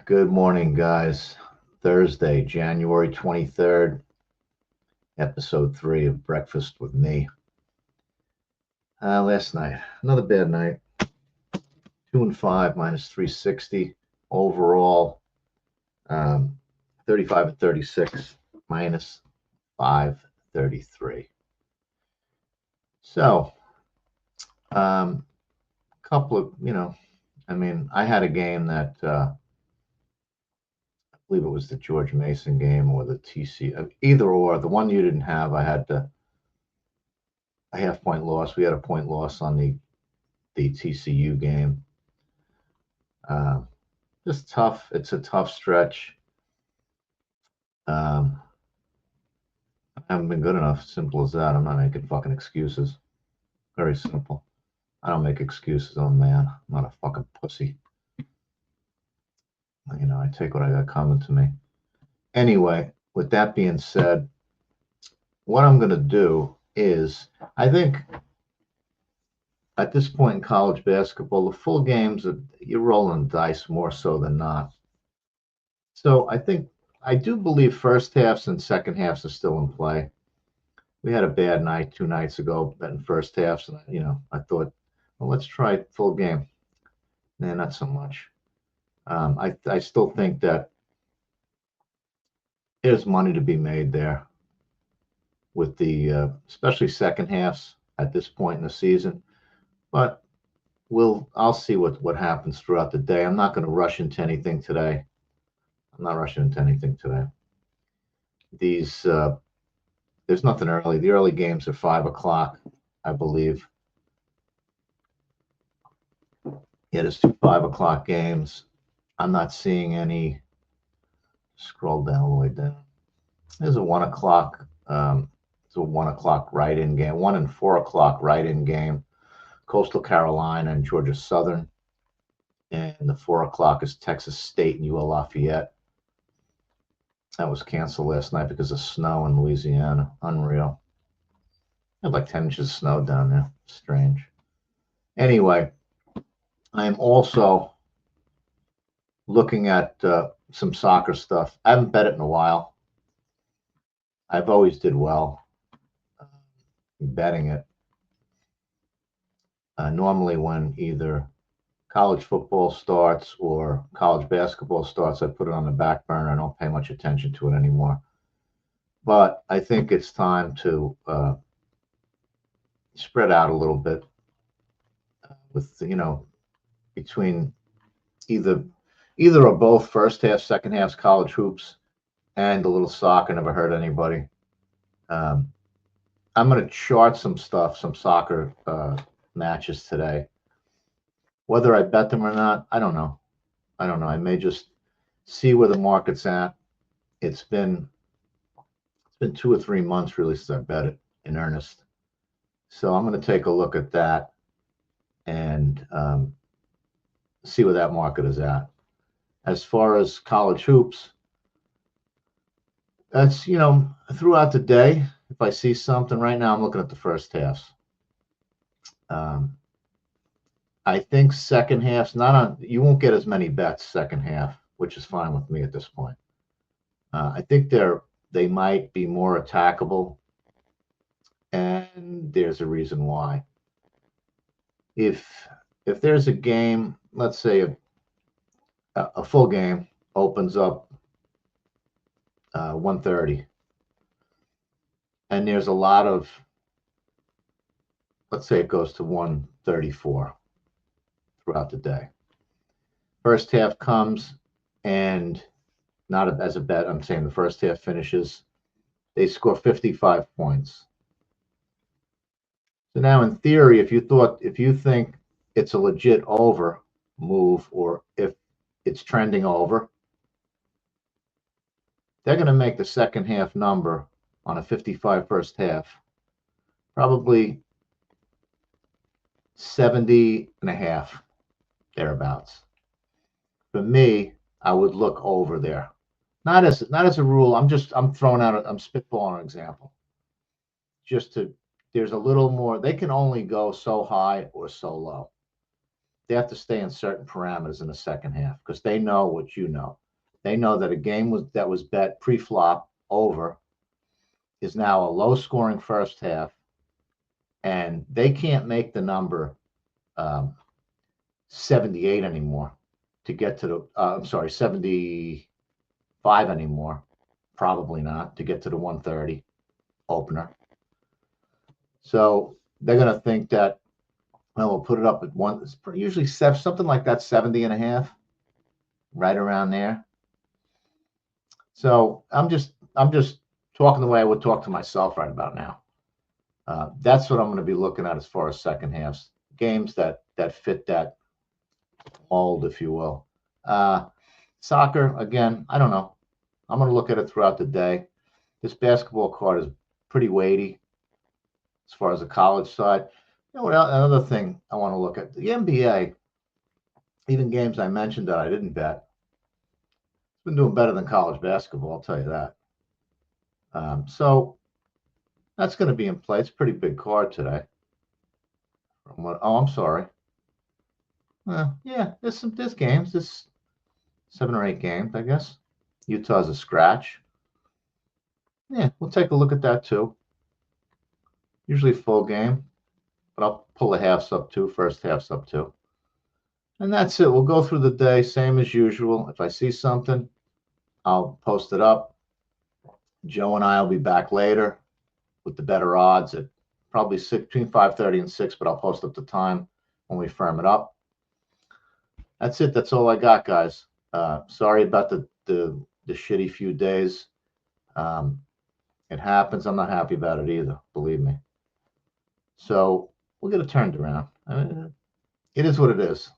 Good morning, guys. Thursday, January 23rd, episode 3 of Breakfast with Me. Last night, another bad night. 2 and 5 minus 360. Overall, 35 and 36 minus 533. So, couple of, I had a game that I believe it was the George Mason game or the TC, either or. The one you didn't have, I had a half point loss. We had a point loss on the TCU game. Just tough. It's a tough stretch. I haven't been good enough. Simple as that. I'm not making fucking excuses. Very simple. I don't make excuses. I'm a man. I'm not a fucking pussy. I take what I got coming to me. Anyway, with that being said, what I'm going to do is, I think at this point in college basketball, the full games, you're rolling dice more so than not. So I do believe first halves and second halves are still in play. We had a bad night 2 nights ago betting first halves, and I thought, well, let's try full game. Nah, not so much. I still think that there's money to be made there with the especially second halves at this point in the season. But I'll see what happens throughout the day. I'm not going to rush into anything today. I'm not rushing into anything today. There's nothing early. The early games are 5 o'clock, I believe. Yeah, there's 2 5 o'clock games. I'm not seeing any. Scroll down all the way down. There's a 1 o'clock. It's a 1 o'clock write-in game. 1 and 4 o'clock write-in game. Coastal Carolina and Georgia Southern. And the 4 o'clock is Texas State and UL Lafayette. That was canceled last night because of snow in Louisiana. Unreal. I had like 10 inches of snow down there. Strange. Anyway, I am also looking at some soccer stuff. I haven't bet it in a while. I've always did well betting it. Normally when either college football starts or college basketball starts, I put it on the back burner. I don't pay much attention to it anymore. But I think it's time to spread out a little bit with, between either or both first half, second half college hoops and a little soccer. Never hurt anybody. I'm going to chart some stuff, some soccer matches today. Whether I bet them or not, I don't know. I may just see where the market's at. It's been 2 or 3 months really since I bet it in earnest. So I'm going to take a look at that and see where that market is at. As far as college hoops, that's, throughout the day, if I see something right now, I'm looking at the first halves. I think second half's not on. You won't get as many bets second half, which is fine with me at this point. I think they might be more attackable, and there's a reason why. If there's a game, let's say a full game opens up 1:30, and there's a lot of, let's say it goes to 1:34 throughout the day. First half comes, and not as a bet, I'm saying the first half finishes, they score 55 points. So now in theory, if you think it's a legit over move, or if it's trending over, they're going to make the second half number on a 55 first half probably 70 and a half, thereabouts. For me, I would look over there. Not as a rule. I'm spitballing an example. There's a little more. They can only go so high or so low. they have to stay in certain parameters in the second half because they know what you know. They know that a game that was bet pre-flop over is now a low-scoring first half, and they can't make the number um, 78 anymore to get to the. I'm sorry, 75 anymore. Probably not to get to the 130 opener. So they're going to think that, well, we'll put it up at one. It's usually something like that, 70 and a half, right around there. So I'm just talking the way I would talk to myself right about now. That's what I'm going to be looking at as far as second halves, games that fit that mold, if you will. Soccer, again, I don't know. I'm going to look at it throughout the day. This basketball card is pretty weighty as far as the college side. You know, another thing I want to look at, the NBA, even games I mentioned that I didn't bet, it's been doing better than college basketball, I'll tell you that. So that's going to be in play. It's a pretty big card today. I'm sorry. Yeah, there's games. There's 7 or 8 games, I guess. Utah's a scratch. Yeah, we'll take a look at that too. Usually full game, but I'll pull the halves up too, first halves up too. And that's it. We'll go through the day, same as usual. If I see something, I'll post it up. Joe and I will be back later with the better odds at probably between 5:30 and 6, but I'll post up the time when we firm it up. That's it. That's all I got, guys. Sorry about the shitty few days. It happens. I'm not happy about it either, believe me. So we'll get it turned around. It is what it is.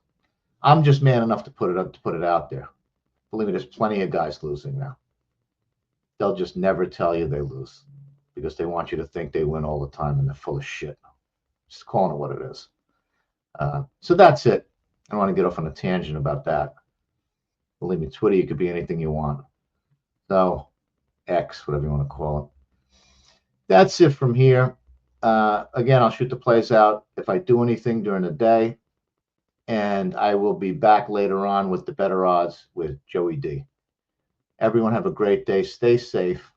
I'm just man enough to put it out there. Believe me, there's plenty of guys losing now. They'll just never tell you they lose because they want you to think they win all the time and they're full of shit. Just calling it what it is. So that's it. I don't want to get off on a tangent about that. Believe me, Twitter, you could be anything you want. So, X, whatever you want to call it. That's it from here. Again, I'll shoot the plays out if I do anything during the day. And I will be back later on with the better odds with Joey D. Everyone have a great day. Stay safe.